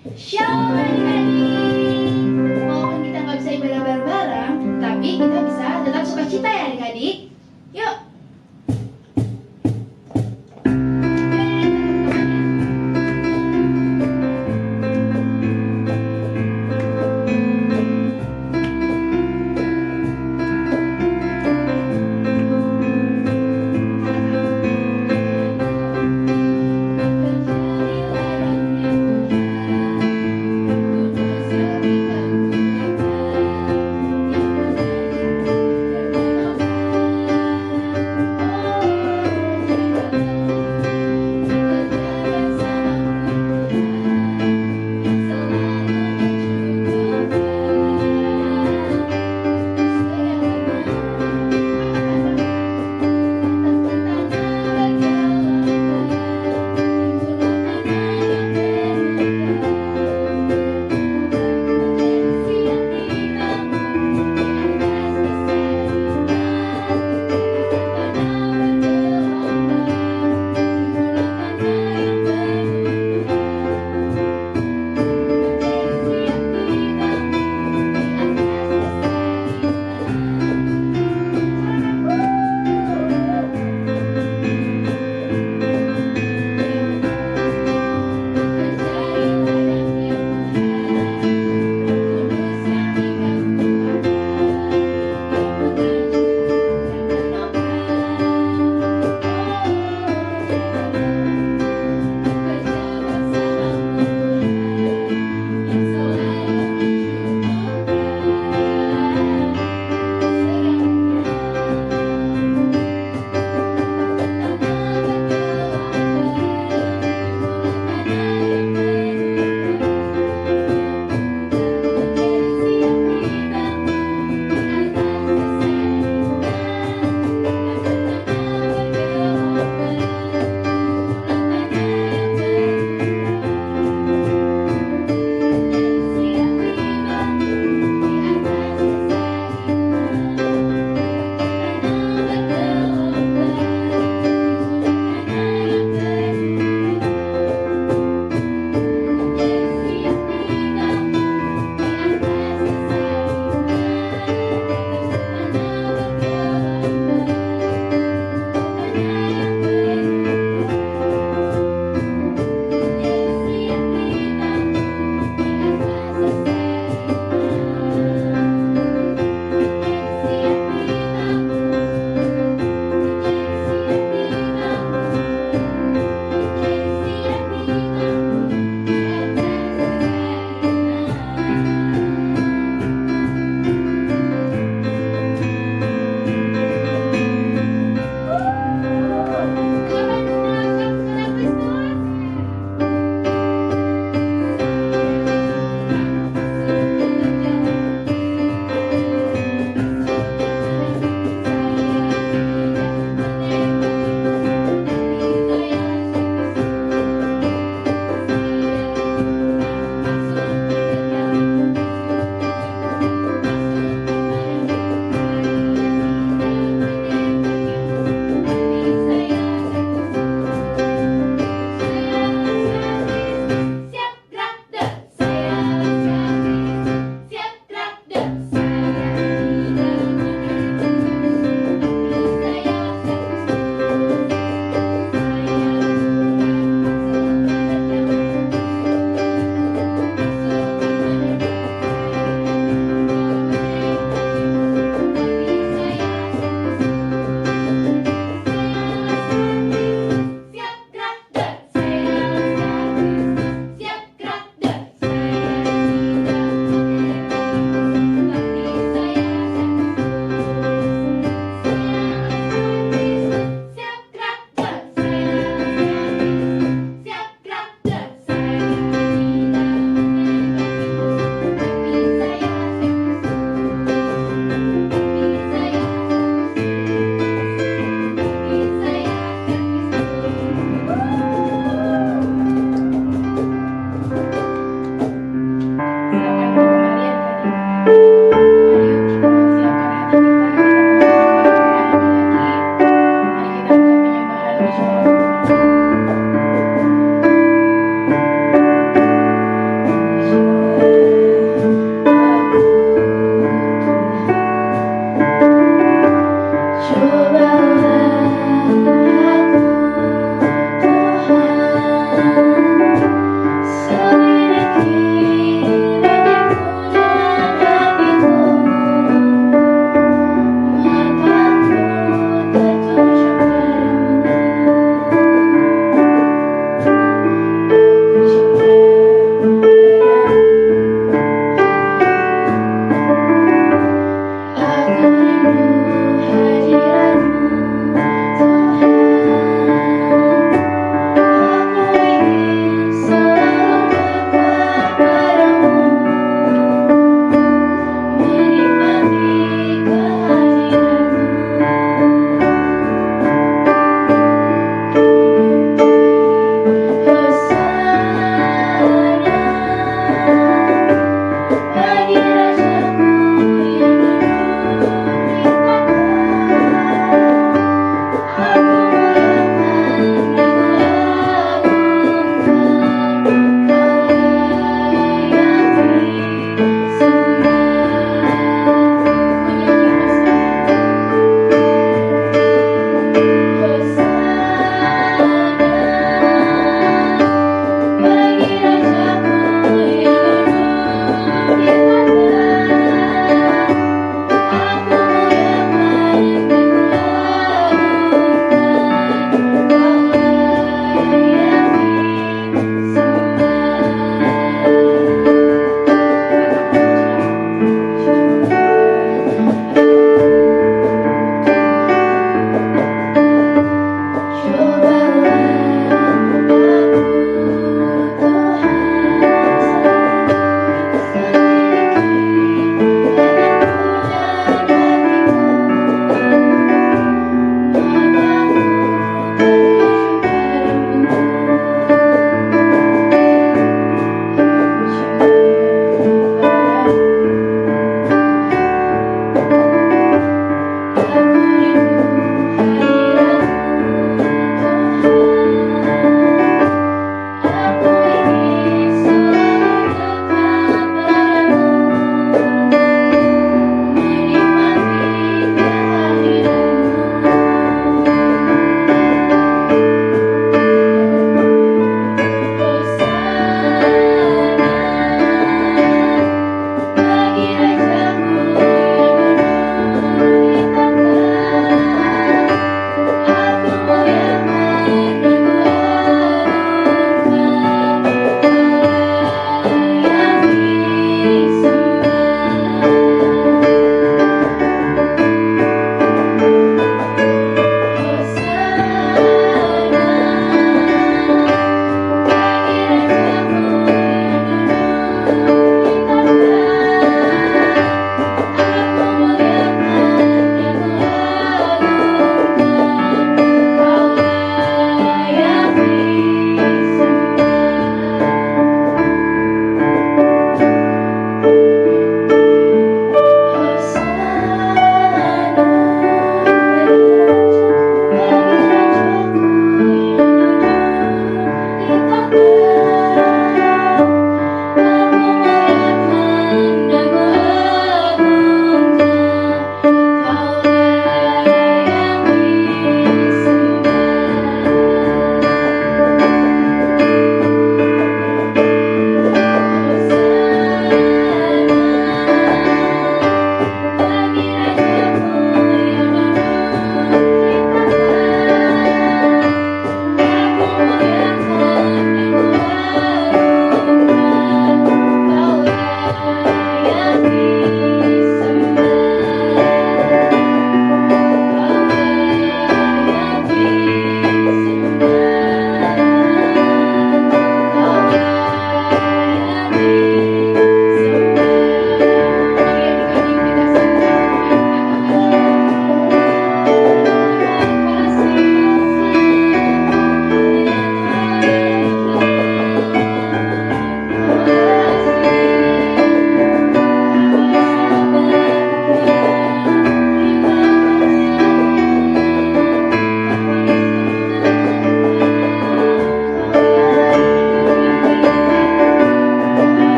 Shalom adik-adik. Walaupun kita nggak bisa ibadah bareng-bareng, tapi kita bisa tetap sukacita ya adik-adik. Yuk.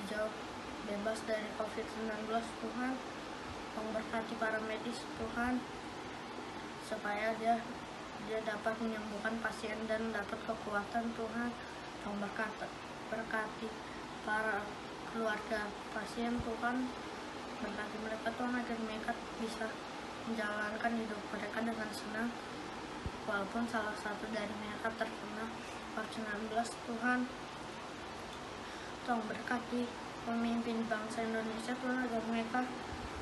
hijau, bebas dari COVID-19 Tuhan. Tolong berkati para medis Tuhan, supaya dia dapat menyembuhkan pasien dan dapat kekuatan Tuhan. Tolong berkati para keluarga pasien Tuhan, berkati mereka Tuhan agar mereka bisa menjalankan hidup mereka dengan senang walaupun salah satu dari mereka terkena COVID-19 Tuhan. Tolong berkati pemimpin bangsa Indonesia Tuhan agar mereka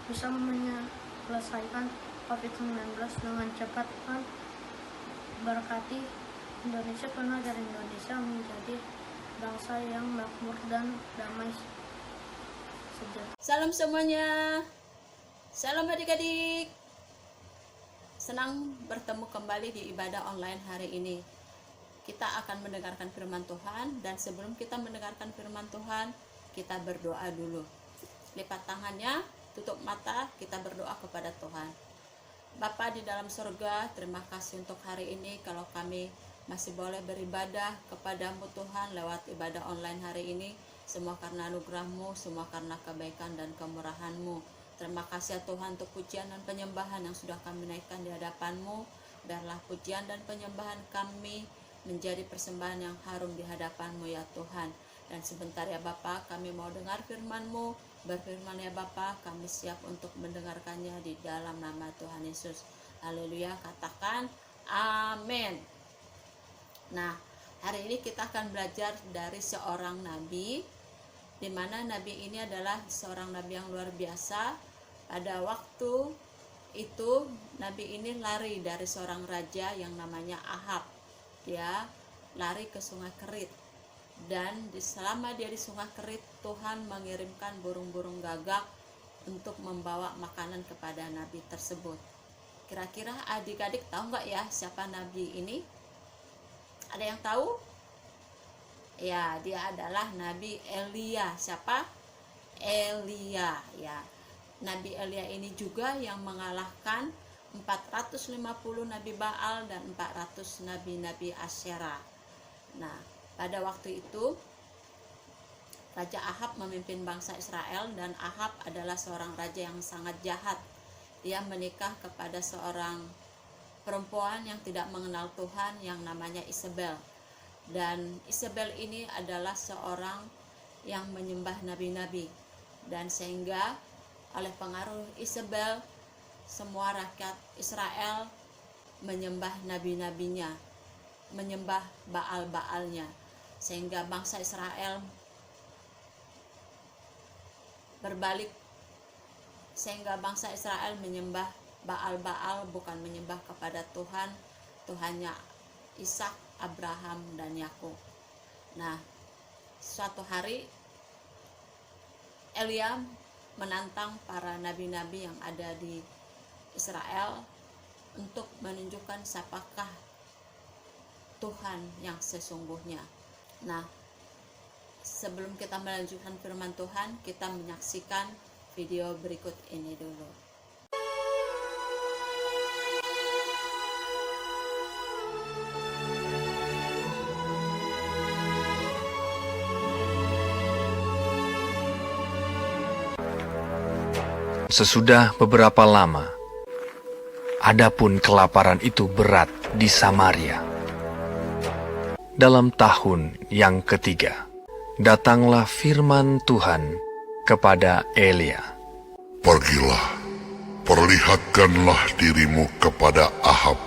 bisa menyelesaikan COVID-19 dengan cepat Tuhan. Berkati Indonesia Tuhan agar Indonesia menjadi bangsa yang makmur dan damai sejahtera. Salam semuanya, salam adik-adik. Senang bertemu kembali di ibadah online hari ini. Kita akan mendengarkan firman Tuhan, dan sebelum kita mendengarkan firman Tuhan, kita berdoa dulu. Lipat tangannya, tutup mata, kita berdoa kepada Tuhan. Bapa di dalam surga, terima kasih untuk hari ini kalau kami masih boleh beribadah kepadamu Tuhan lewat ibadah online hari ini. Semua karena anugerah-Mu, semua karena kebaikan dan kemurahan-Mu. Terima kasih ya Tuhan untuk pujian dan penyembahan yang sudah kami naikkan di hadapan-Mu. Biarlah pujian dan penyembahan kami menjadi persembahan yang harum di hadapan-Mu ya Tuhan. Dan sebentar ya Bapa, kami mau dengar firman-Mu. Berfirman ya Bapa, kami siap untuk mendengarkannya di dalam nama Tuhan Yesus. Haleluya, katakan amin. Nah, hari ini kita akan belajar dari seorang nabi, di mana nabi ini adalah seorang nabi yang luar biasa. Pada waktu itu nabi ini lari dari seorang raja yang namanya Ahab. Dia lari ke Sungai Kerit, dan selama dia di Sungai Kerit, Tuhan mengirimkan burung-burung gagak untuk membawa makanan kepada nabi tersebut. Kira-kira adik-adik tahu nggak ya siapa nabi ini? Ada yang tahu? Ya, dia adalah Nabi Elia. Siapa? Elia ya. Nabi Elia ini juga yang mengalahkan 450 nabi Baal dan 400 nabi-nabi Asyera. Nah, pada waktu itu Raja Ahab memimpin bangsa Israel, dan Ahab adalah seorang raja yang sangat jahat. Dia menikah kepada seorang perempuan yang tidak mengenal Tuhan yang namanya Isabel. Dan Isabel ini adalah seorang yang menyembah nabi-nabi, dan sehingga oleh pengaruh Isabel semua rakyat Israel menyembah nabi-nabinya, menyembah Baal-Baalnya, sehingga bangsa Israel berbalik, sehingga bangsa Israel menyembah Baal-Baal, bukan menyembah kepada Tuhan, Tuhannya Ishak, Abraham, dan Yakub. Nah, suatu hari Elia menantang para nabi-nabi yang ada di Israel untuk menunjukkan siapakah Tuhan yang sesungguhnya. Nah, sebelum kita melanjutkan firman Tuhan, kita menyaksikan video berikut ini dulu. Sesudah beberapa lama, adapun kelaparan itu berat di Samaria. Dalam tahun yang ketiga, datanglah firman Tuhan kepada Elia. Pergilah, perlihatkanlah dirimu kepada Ahab,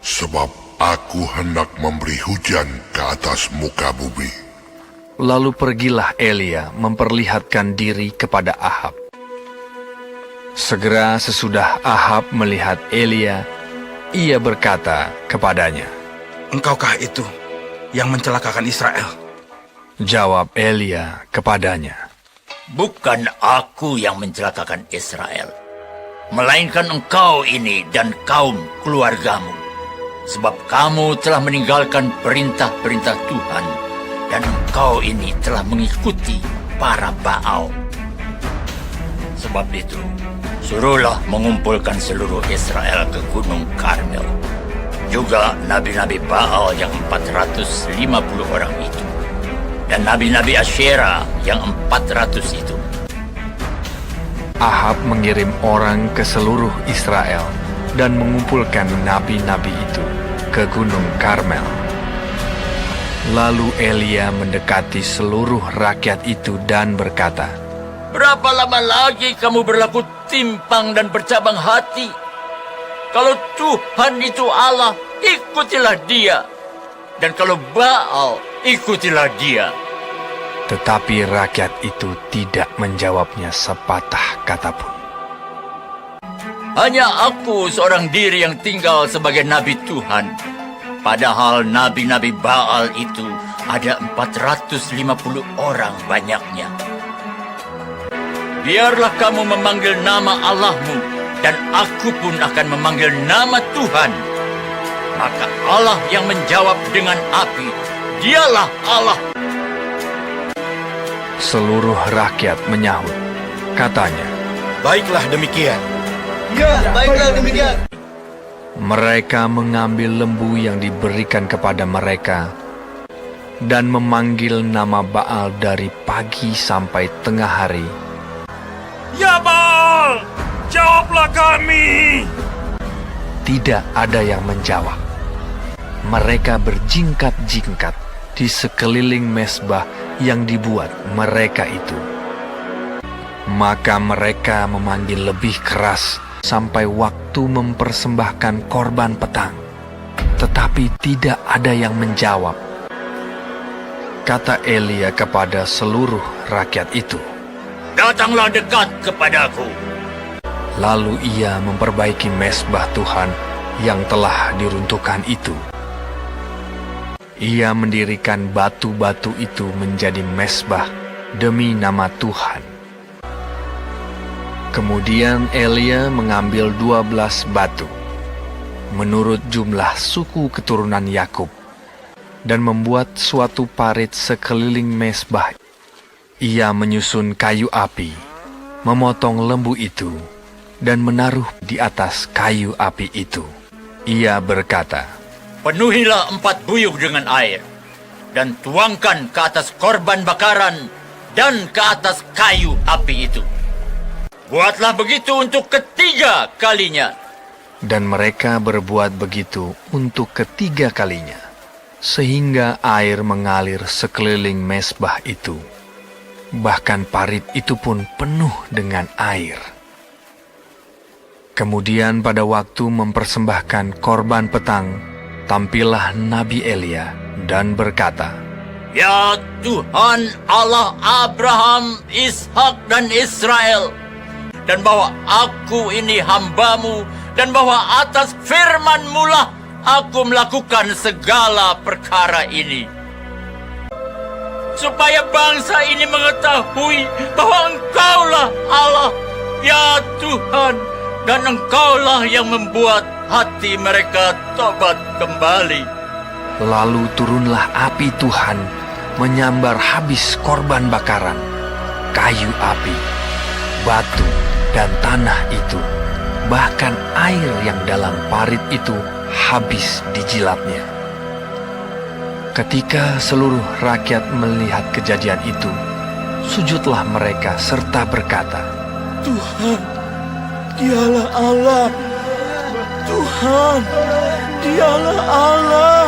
sebab aku hendak memberi hujan ke atas muka bumi. Lalu pergilah Elia memperlihatkan diri kepada Ahab. Segera sesudah Ahab melihat Elia, ia berkata kepadanya, "Engkaukah itu yang mencelakakan Israel?" Jawab Elia kepadanya, "Bukan aku yang mencelakakan Israel, melainkan engkau ini dan kaum keluargamu. Sebab kamu telah meninggalkan perintah-perintah Tuhan, dan engkau ini telah mengikuti para Baal. Sebab itu, suruhlah mengumpulkan seluruh Israel ke Gunung Karmel, juga nabi-nabi Baal yang 450 orang itu. dan nabi-nabi Asyera yang 400 itu. Ahab mengirim orang ke seluruh Israel dan mengumpulkan nabi-nabi itu ke Gunung Karmel. Lalu Elia mendekati seluruh rakyat itu dan berkata, Berapa lama lagi kamu berlaku timpang dan bercabang hati? Kalau Tuhan itu Allah, ikutilah dia. Dan kalau Baal, ikutilah dia. tetapi rakyat itu tidak menjawabnya sepatah kata pun. Hanya aku seorang diri yang tinggal sebagai nabi Tuhan. Padahal nabi-nabi Baal itu ada 450 orang banyaknya. Biarlah kamu memanggil nama Allahmu, dan aku pun akan memanggil nama Tuhan. Maka Allah yang menjawab dengan api, dialah Allah. Seluruh rakyat menyahut. Katanya, Baiklah demikian. mereka mengambil lembu yang diberikan kepada mereka dan memanggil nama Baal dari pagi sampai tengah hari. Ya Baal, jawablah kami. Tidak ada yang menjawab. Mereka berjingkat-jingkat di sekeliling mesbah yang dibuat mereka itu. Maka mereka memanggil lebih keras sampai waktu mempersembahkan korban petang. Tetapi tidak ada yang menjawab. Kata Elia kepada seluruh rakyat itu. Datanglah dekat kepadaku. Lalu ia memperbaiki mesbah Tuhan yang telah diruntuhkan itu. Ia mendirikan batu-batu itu menjadi mesbah demi nama Tuhan. Kemudian Elia mengambil 12 batu, menurut jumlah suku keturunan Yakub, dan membuat suatu parit sekeliling mesbah. Ia menyusun kayu api, memotong lembu itu, dan menaruh di atas kayu api itu. Ia berkata, Penuhilah 4 buyung dengan air, dan tuangkan ke atas korban bakaran dan ke atas kayu api itu. Buatlah begitu untuk ketiga kalinya. dan mereka berbuat begitu untuk ketiga kalinya, sehingga air mengalir sekeliling mesbah itu. Bahkan parit itu pun penuh dengan air. Kemudian pada waktu mempersembahkan korban petang, tampillah Nabi Elia dan berkata, Ya Tuhan Allah Abraham, Ishak dan Israel, dan bahwa aku ini hambamu, dan bahwa atas firman-Mu lah aku melakukan segala perkara ini, supaya bangsa ini mengetahui bahwa Engkaulah Allah, ya Tuhan, dan Engkaulah yang membuat hati mereka tobat kembali. Lalu turunlah api Tuhan menyambar habis korban bakaran, kayu api, batu, dan tanah itu. Bahkan air yang dalam parit itu habis dijilatnya. Ketika seluruh rakyat melihat kejadian itu, sujudlah mereka serta berkata, Tuhan, dialah Allah. Tuhan, dialah Allah.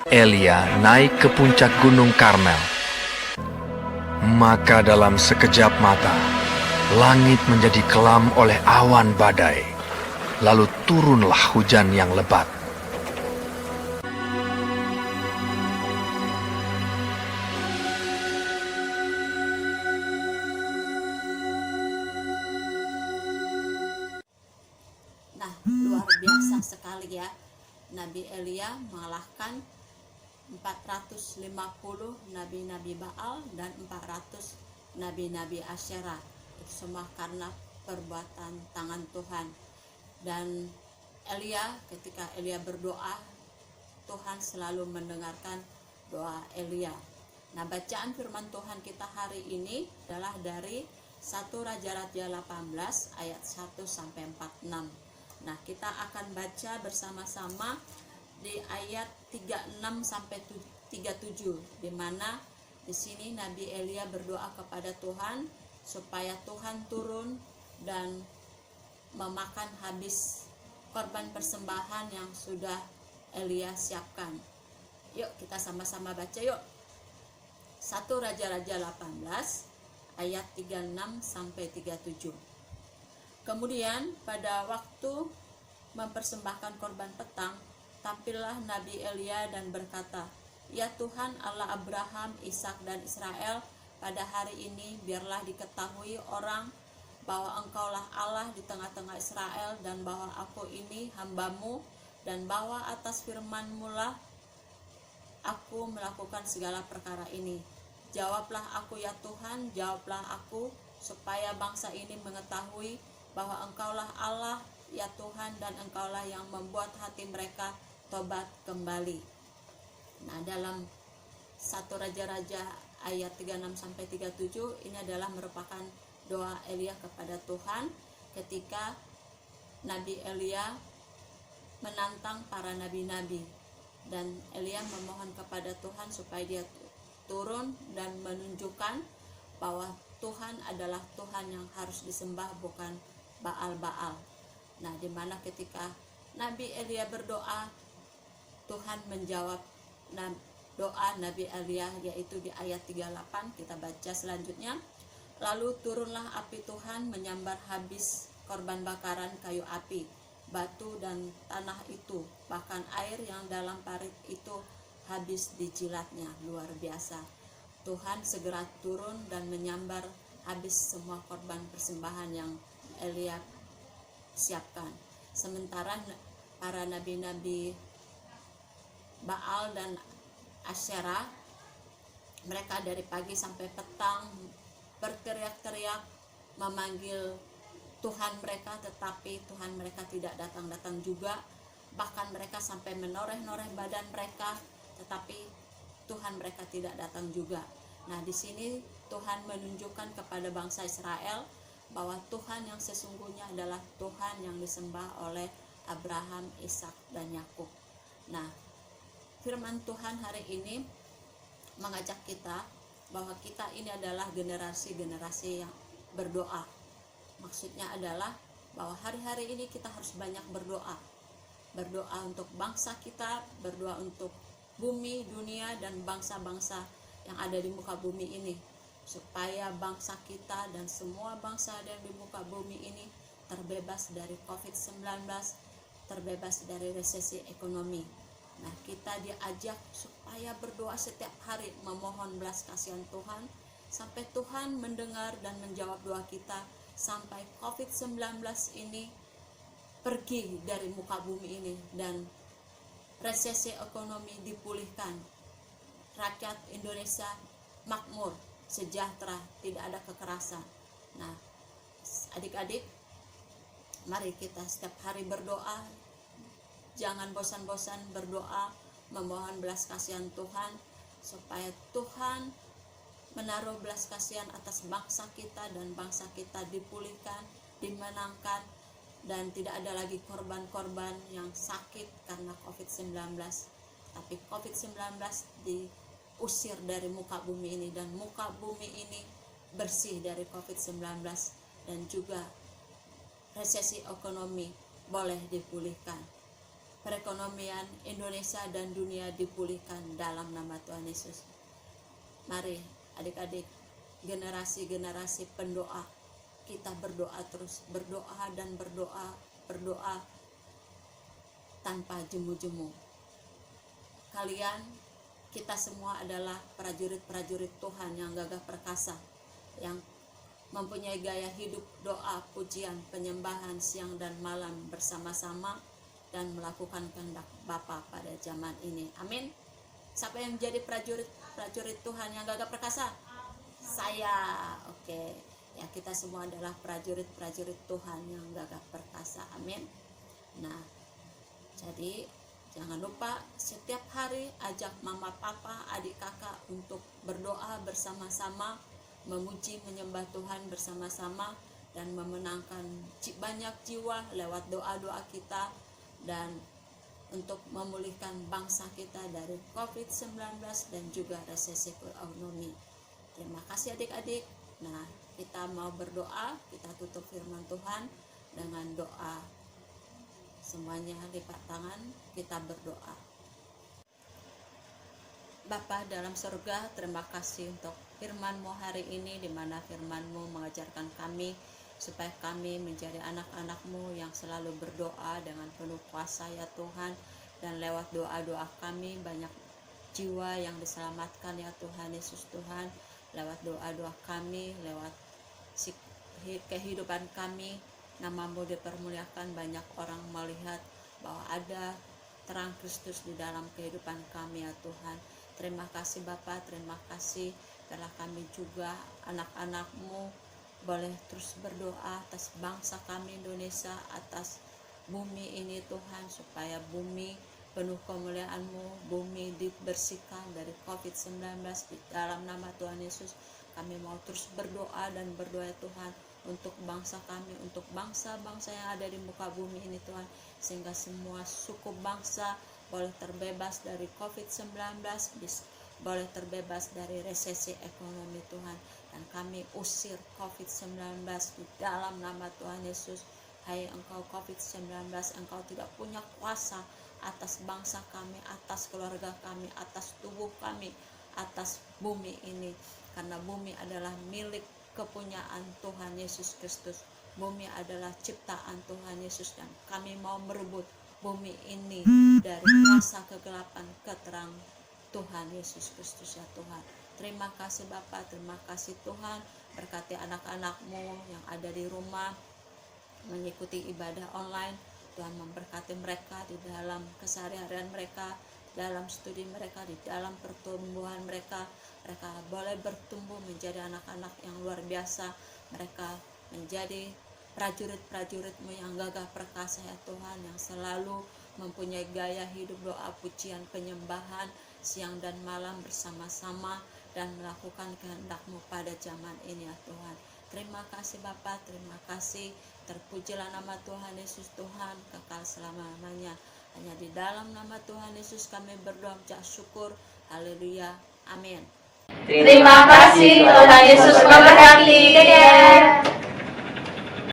Elia naik ke puncak gunung Karmel. Maka dalam sekejap mata, langit menjadi kelam oleh awan badai. Lalu turunlah hujan yang lebat. Nah, luar biasa sekali ya. Nabi Elia mengalahkan 450 nabi-nabi Baal dan 400 nabi-nabi Asyera. Itu semua karena perbuatan tangan Tuhan. Dan Elia, ketika Elia berdoa, Tuhan selalu mendengarkan doa Elia. Nah, bacaan firman Tuhan kita hari ini adalah dari 1 Raja-Raja 18 ayat 1 sampai 46. Nah, kita akan baca bersama-sama di ayat 36 sampai 37, di mana di sini Nabi Elia berdoa kepada Tuhan supaya Tuhan turun dan memakan habis korban persembahan yang sudah Elia siapkan. Yuk kita sama-sama baca yuk. 1 Raja-Raja 18 ayat 36 sampai 37. Kemudian pada waktu mempersembahkan korban petang, tampillah Nabi Elia dan berkata, "Ya Tuhan Allah Abraham, Ishak dan Israel, pada hari ini biarlah diketahui orang bahwa Engkaulah Allah di tengah-tengah Israel, dan bahwa aku ini hamba-Mu, dan bahwa atas firman-Mu lah aku melakukan segala perkara ini. Jawablah aku ya Tuhan, jawablah aku, supaya bangsa ini mengetahui bahwa Engkaulah Allah ya Tuhan, dan Engkaulah yang membuat hati mereka tobat kembali." Nah, dalam 1 Raja-Raja ayat 36 sampai 37 ini adalah merupakan doa Elia kepada Tuhan ketika Nabi Elia menantang para nabi-nabi, dan Elia memohon kepada Tuhan supaya dia turun dan menunjukkan bahwa Tuhan adalah Tuhan yang harus disembah, bukan Baal-Baal. Nah, dimana ketika Nabi Elia berdoa, Tuhan menjawab doa Nabi Elia, yaitu di ayat 38. Kita baca selanjutnya. "Lalu turunlah api Tuhan menyambar habis korban bakaran kayu api, batu dan tanah itu, bahkan air yang dalam parit itu habis dijilatnya." Luar biasa. Tuhan segera turun dan menyambar habis semua korban persembahan yang Elia siapkan. Sementara para nabi-nabi Baal dan Asyera, mereka dari pagi sampai petang berteriak-teriak memanggil Tuhan mereka, tetapi Tuhan mereka tidak datang-datang juga. Bahkan mereka sampai menoreh-noreh badan mereka, tetapi Tuhan mereka tidak datang juga. Nah, di sini Tuhan menunjukkan kepada bangsa Israel bahwa Tuhan yang sesungguhnya adalah Tuhan yang disembah oleh Abraham, Ishak dan Yakub. Nah, firman Tuhan hari ini mengajak kita bahwa kita ini adalah generasi-generasi yang berdoa. Maksudnya adalah bahwa hari-hari ini kita harus banyak berdoa. Berdoa untuk bangsa kita, berdoa untuk bumi, dunia, dan bangsa-bangsa yang ada di muka bumi ini, supaya bangsa kita dan semua bangsa yang di muka bumi ini terbebas dari COVID-19, terbebas dari resesi ekonomi. Nah, kita diajak supaya berdoa setiap hari, memohon belas kasihan Tuhan, sampai Tuhan mendengar dan menjawab doa kita, sampai COVID-19 ini pergi dari muka bumi ini dan resesi ekonomi dipulihkan. Rakyat Indonesia makmur, sejahtera, tidak ada kekerasan. Nah, adik-adik, mari kita setiap hari berdoa. Jangan bosan-bosan berdoa, memohon belas kasihan Tuhan, supaya Tuhan menaruh belas kasihan atas bangsa kita, dan bangsa kita dipulihkan, dimenangkan, dan tidak ada lagi korban-korban yang sakit karena COVID-19. Tapi COVID-19 diusir dari muka bumi ini, dan muka bumi ini bersih dari COVID-19, dan juga resesi ekonomi boleh dipulihkan. Perekonomian Indonesia dan dunia dipulihkan dalam nama Tuhan Yesus. Mari adik-adik, generasi-generasi pendoa, kita berdoa terus, berdoa dan berdoa tanpa jemu-jemu. Kalian, kita semua adalah prajurit-prajurit Tuhan yang gagah perkasa, yang mempunyai gaya hidup doa, pujian, penyembahan siang dan malam bersama-sama, dan melakukan kehendak Bapa pada zaman ini. Amin. Siapa yang menjadi prajurit Tuhan yang gagah perkasa? Saya. Oke. Ya, kita semua adalah prajurit-prajurit Tuhan yang gagah perkasa. Amin. Nah, jadi jangan lupa setiap hari ajak mama, papa, adik, kakak untuk berdoa bersama-sama, memuji, menyembah Tuhan bersama-sama, dan memenangkan banyak jiwa lewat doa-doa kita. Dan untuk memulihkan bangsa kita dari COVID-19 dan juga resesi ekonomi. Terima kasih adik-adik. Nah, kita mau berdoa, kita tutup firman Tuhan dengan doa. Semuanya lipat tangan, kita berdoa. Bapa dalam surga, terima kasih untuk firman-Mu hari ini, di mana firman-Mu mengajarkan kami supaya kami menjadi anak-anak-Mu yang selalu berdoa dengan penuh kuasa ya Tuhan. Dan lewat doa-doa kami banyak jiwa yang diselamatkan ya Tuhan Yesus Tuhan. Lewat doa-doa kami, lewat kehidupan kami, nama-Mu dipermuliakan, banyak orang melihat bahwa ada terang Kristus di dalam kehidupan kami ya Tuhan. Terima kasih Bapa, terima kasih karena kami juga anak-anak-Mu boleh terus berdoa atas bangsa kami Indonesia, atas bumi ini Tuhan, supaya bumi penuh kemuliaan-Mu, bumi dibersihkan dari COVID-19 di dalam nama Tuhan Yesus. Kami mau terus berdoa dan berdoa Tuhan untuk bangsa kami, untuk bangsa-bangsa yang ada di muka bumi ini Tuhan, sehingga semua suku bangsa boleh terbebas dari COVID-19, boleh terbebas dari resesi ekonomi Tuhan. Dan kami usir COVID-19 di dalam nama Tuhan Yesus. Hai Engkau COVID-19, Engkau tidak punya kuasa atas bangsa kami, atas keluarga kami, atas tubuh kami, atas bumi ini. Karena bumi adalah milik kepunyaan Tuhan Yesus Kristus. Bumi adalah ciptaan Tuhan Yesus, dan kami mau merebut bumi ini dari kuasa kegelapan ke terang Tuhan Yesus Kristus ya Tuhan. Terima kasih Bapa, terima kasih Tuhan. Berkati anak-anak-Mu yang ada di rumah mengikuti ibadah online. Tuhan memberkati mereka di dalam keseharian mereka, dalam studi mereka, di dalam pertumbuhan mereka. Mereka boleh bertumbuh menjadi anak-anak yang luar biasa. Mereka menjadi prajurit-prajurit-Mu yang gagah perkasa ya Tuhan, yang selalu mempunyai gaya hidup doa, pujian, penyembahan siang dan malam bersama-sama, dan melakukan kehendak-Mu pada zaman ini ya Tuhan. Terima kasih Bapa, terima kasih. Terpujilah nama Tuhan Yesus Tuhan, kekal selama-lamanya. Hanya di dalam nama Tuhan Yesus kami berdoa mengucap syukur. Haleluya. Amin. Terima kasih Tuhan Yesus memberkati. Dadah.